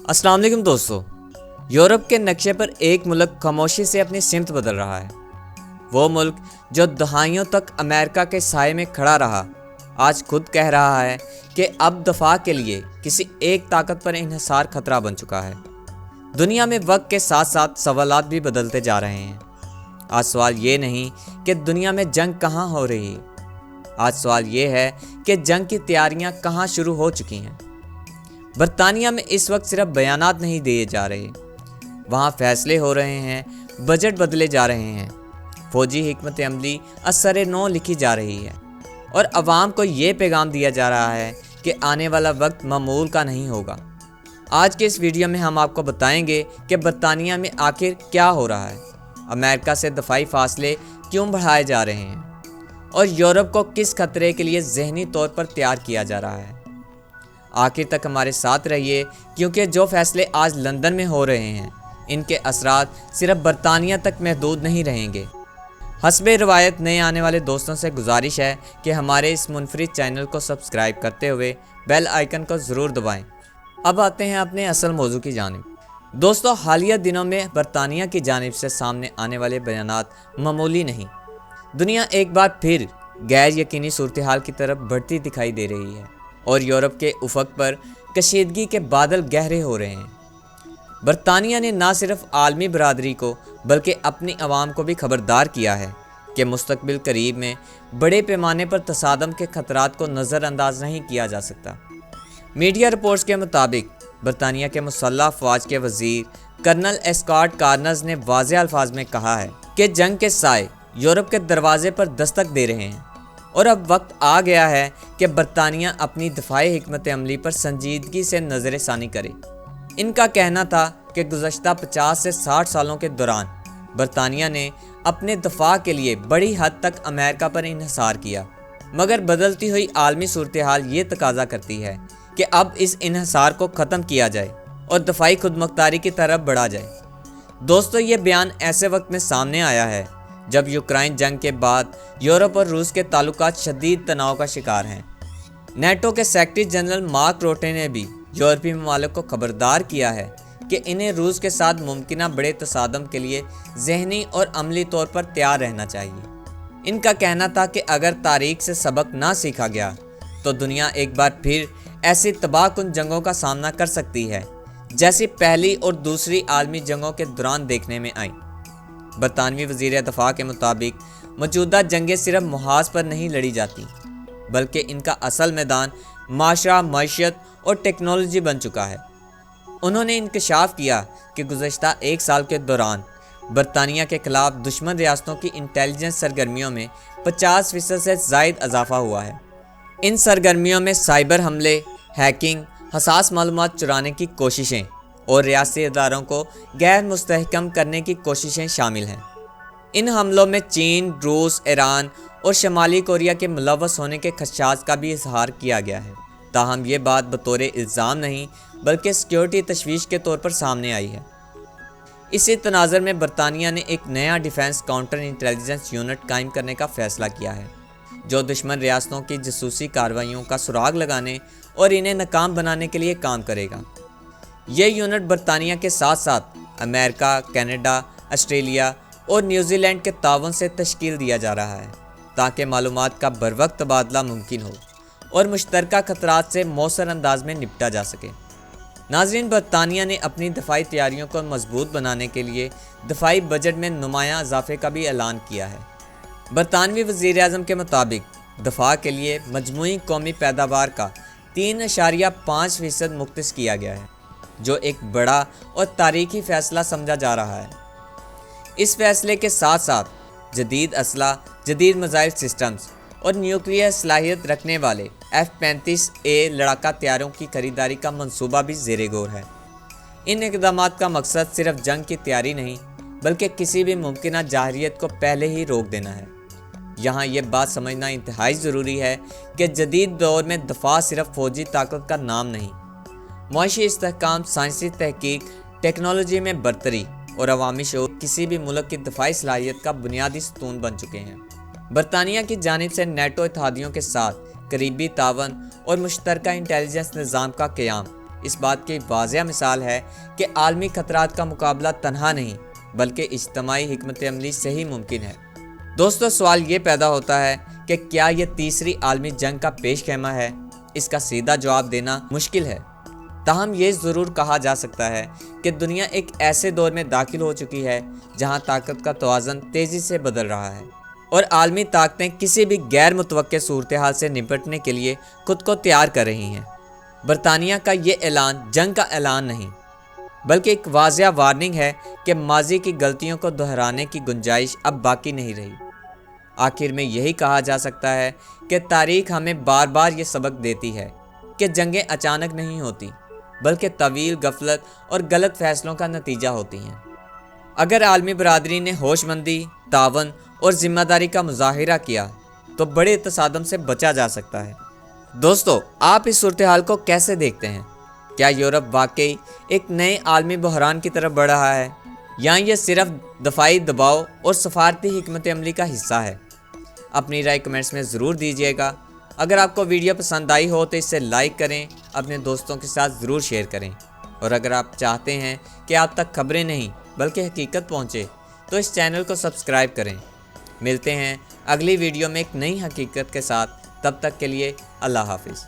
अस्सलाम वालेकुम दोस्तों। यूरोप के नक्शे पर एक मुल्क खामोशी से अपनी सिमत बदल रहा है। वो मुल्क जो दहाइयों तक अमेरिका के साए में खड़ा रहा, आज खुद कह रहा है कि अब दफा के लिए किसी एक ताकत पर इन्हिसार खतरा बन चुका है। दुनिया में वक्त के साथ साथ सवालात भी बदलते जा रहे हैं। आज सवाल ये नहीं कि दुनिया में जंग कहाँ हो रही है, आज सवाल ये है कि जंग की तैयारियाँ कहाँ शुरू हो चुकी हैं। बरतानिया में इस वक्त सिर्फ बयानात नहीं दिए जा रहे, वहाँ फैसले हो रहे हैं, बजट बदले जा रहे हैं, फौजी हिकमत अमली असर नौ लिखी जा रही है और अवाम को ये पैगाम दिया जा रहा है कि आने वाला वक्त मामूल का नहीं होगा। आज के इस वीडियो में हम आपको बताएंगे कि बरतानिया में आखिर क्या हो रहा है, अमेरिका से दफाई फासले क्यों बढ़ाए जा रहे हैं और यूरोप को किस खतरे के लिए ज़हनी तौर पर तैयार किया जा रहा है। आखिर तक हमारे साथ रहिए, क्योंकि जो फैसले आज लंदन में हो रहे हैं इनके असरात सिर्फ बरतानिया तक महदूद नहीं रहेंगे। हस्बे रवायत नए आने वाले दोस्तों से गुजारिश है कि हमारे इस मुनफरिद चैनल को सब्सक्राइब करते हुए बेल आइकन को ज़रूर दबाएं। अब आते हैं अपने असल मौजू की जानिब। दोस्तों, हालिया दिनों में बरतानिया की जानिब से सामने आने वाले बयानात मामूली नहीं। दुनिया एक बार फिर गैर यकीनी सूरत हाल की तरफ बढ़ती दिखाई दे रही है और यूरोप के उफक पर कशीदगी के बादल गहरे हो रहे हैं। बरतानिया ने ना सिर्फ आलमी बरादरी को बल्कि अपनी आवाम को भी खबरदार किया है कि मुस्तकबिल करीब में बड़े पैमाने पर तसादम के खतरात को नज़रअंदाज नहीं किया जा सकता। मीडिया रिपोर्ट्स के मुताबिक बरतानिया के मुसल्लह अफवाज के वज़ीर कर्नल एस्कॉट कार्नर्स ने वाज़ेह अल्फाज में कहा है कि जंग के साए यूरोप के दरवाजे पर दस्तक दे रहे हैं और अब वक्त आ गया है कि बरतानिया अपनी दफाई हिकमत अमली पर संजीदगी से नज़र षानी करे। इनका कहना था कि गुज़श्ता 50 से 60 सालों के दौरान बरतानिया ने अपने दफा के लिए बड़ी हद तक अमेरिका पर इन्हिसार किया, मगर बदलती हुई आलमी सूरत हाल ये तकाजा करती है कि अब इस इन्हिसार को ख़त्म किया जाए और दफाई खुदमुख्तारी की तरफ बढ़ा जाए। दोस्तों, ये बयान ऐसे वक्त में सामने आया है जब यूक्रेन जंग के बाद यूरोप और रूस के ताल्लुकात शदीद तनाव का शिकार हैं। नेटो के सेक्रेटरी जनरल मार्क रोटे ने भी यूरोपीय ममालिक को खबरदार किया है कि इन्हें रूस के साथ मुमकिना बड़े तसादम के लिए ज़हनी और अमली तौर पर तैयार रहना चाहिए। इनका कहना था कि अगर तारीख से सबक ना सीखा गया तो दुनिया एक बार फिर ऐसी तबाहकुन जंगों का सामना कर सकती है जैसी पहली और दूसरी आलमी जंगों के दौरान देखने में आई। बरतानवी वज़ीर दफ़ा के मुताबिक मौजूदा जंगें सिर्फ मुहाज पर नहीं लड़ी जाती, बल्कि इनका असल मैदान माशरा, मईशत और टेक्नोलॉजी बन चुका है। उन्होंने इंकशाफ किया कि गुज़श्ता एक साल के दौरान बरतानिया के खिलाफ दुश्मन रियासतों की इंटेलिजेंस सरगर्मियों में 50% से ज़ायद इजाफा हुआ है। इन सरगर्मियों में साइबर हमले, हैकिंग, हसास मालूमात चुराने की कोशिशें और रियासती इदारों को गैर मुस्तहकम करने की कोशिशें शामिल हैं। इन हमलों में चीन, रूस, ईरान और शमाली कोरिया के मुलव्वस होने के खदशात का भी इजहार किया गया है। ताहम ये बात बतौर इल्ज़ाम नहीं बल्कि सिक्योरिटी तशवीश के तौर पर सामने आई है। इसी तनाज़र में बरतानिया ने एक नया डिफेंस काउंटर इंटेलिजेंस यूनिट कायम करने का फ़ैसला किया है, जो दुश्मन रियासतों की जासूसी कार्रवाइयों का सुराग लगाने और इन्हें नाकाम बनाने के लिए काम करेगा। ये यूनिट बरतानिया के साथ साथ अमेरिका, कनाडा, ऑस्ट्रेलिया और न्यूजीलैंड के ताउन से तश्कील दिया जा रहा है ताकि मालूमात का बरवक्त तबादला मुमकिन हो और मुश्तरका खतरात से मौसर अंदाज में निपटा जा सके। नाज़रीन, बरतानिया ने अपनी दफाई तैयारियों को मजबूत बनाने के लिए दफाई बजट में नुमायाँ इजाफे का भी ऐलान किया है। बरतानवी वज़ीर आज़म के मुताबिक दफा के लिए मजमूई कौमी पैदावार का 3.5% मुख्तस किया गया है, जो एक बड़ा और तारीखी फ़ैसला समझा जा रहा है। इस फैसले के साथ साथ जदीद असला, जदीद मिसाइल सिस्टम्स और न्यूक्लियर सलाहियत रखने वाले F-35A लड़ाका तैयारों की खरीदारी का मंसूबा भी ज़ेरे गौर है। इन इक़दामात का मकसद सिर्फ जंग की तैयारी नहीं बल्कि किसी भी मुमकिना जाहिरियत को पहले ही रोक देना है। यहाँ ये बात समझना इंतहाई ज़रूरी है कि जदीद दौर में दफा सिर्फ फ़ौजी ताकत का नाम नहीं, मुआशी इस्तेहकाम, साइंसी तहकीक, टेक्नोलॉजी में बरतरी और अवामी शऊर किसी भी मुल्क की दफाई सलाहियत का बुनियादी सतून बन चुके हैं। बरतानिया की जानिब से नेटो इत्तेहादियों के साथ करीबी तावन और मुश्तरका इंटेलिजेंस निज़ाम का क़याम اس بات کی واضح مثال ہے کہ عالمی خطرات کا مقابلہ تنہا نہیں بلکہ اجتماعی حکمت عملی سے ہی ممکن ہے۔ دوستو، سوال یہ پیدا ہوتا ہے کہ کیا یہ تیسری عالمی جنگ کا پیش خیمہ ہے؟ اس کا سیدھا جواب دینا مشکل ہے، تاہم یہ ضرور کہا جا سکتا ہے کہ دنیا ایک ایسے دور میں داخل ہو چکی ہے جہاں طاقت کا توازن تیزی سے بدل رہا ہے اور عالمی طاقتیں کسی بھی غیر متوقع صورتحال سے نپٹنے کے لیے خود کو تیار کر رہی ہیں۔ برطانیہ کا یہ اعلان جنگ کا اعلان نہیں بلکہ ایک واضح وارننگ ہے کہ ماضی کی غلطیوں کو دہرانے کی گنجائش اب باقی نہیں رہی۔ آخر میں یہی کہا جا سکتا ہے کہ تاریخ ہمیں بار بار یہ سبق دیتی ہے کہ جنگیں اچانک نہیں ہوتی بلکہ طویل غفلت اور غلط فیصلوں کا نتیجہ ہوتی ہیں۔ اگر عالمی برادری نے ہوش مندی، تعاون اور ذمہ داری کا مظاہرہ کیا تو بڑے تصادم سے بچا جا سکتا ہے۔ دوستو، آپ اس صورتحال کو کیسے دیکھتے ہیں؟ کیا یورپ واقعی ایک نئے عالمی بحران کی طرف بڑھ رہا ہے یا یہ صرف دفاعی دباؤ اور سفارتی حکمت عملی کا حصہ ہے؟ اپنی رائے کمنٹس میں ضرور دیجیے گا۔ اگر آپ کو ویڈیو پسند آئی ہو تو اسے لائک کریں، اپنے دوستوں کے ساتھ ضرور شیئر کریں، اور اگر آپ چاہتے ہیں کہ آپ تک خبریں نہیں بلکہ حقیقت پہنچے تو اس چینل کو سبسکرائب کریں۔ ملتے ہیں اگلی ویڈیو میں ایک نئی حقیقت کے ساتھ، تب تک کے لیے اللہ حافظ۔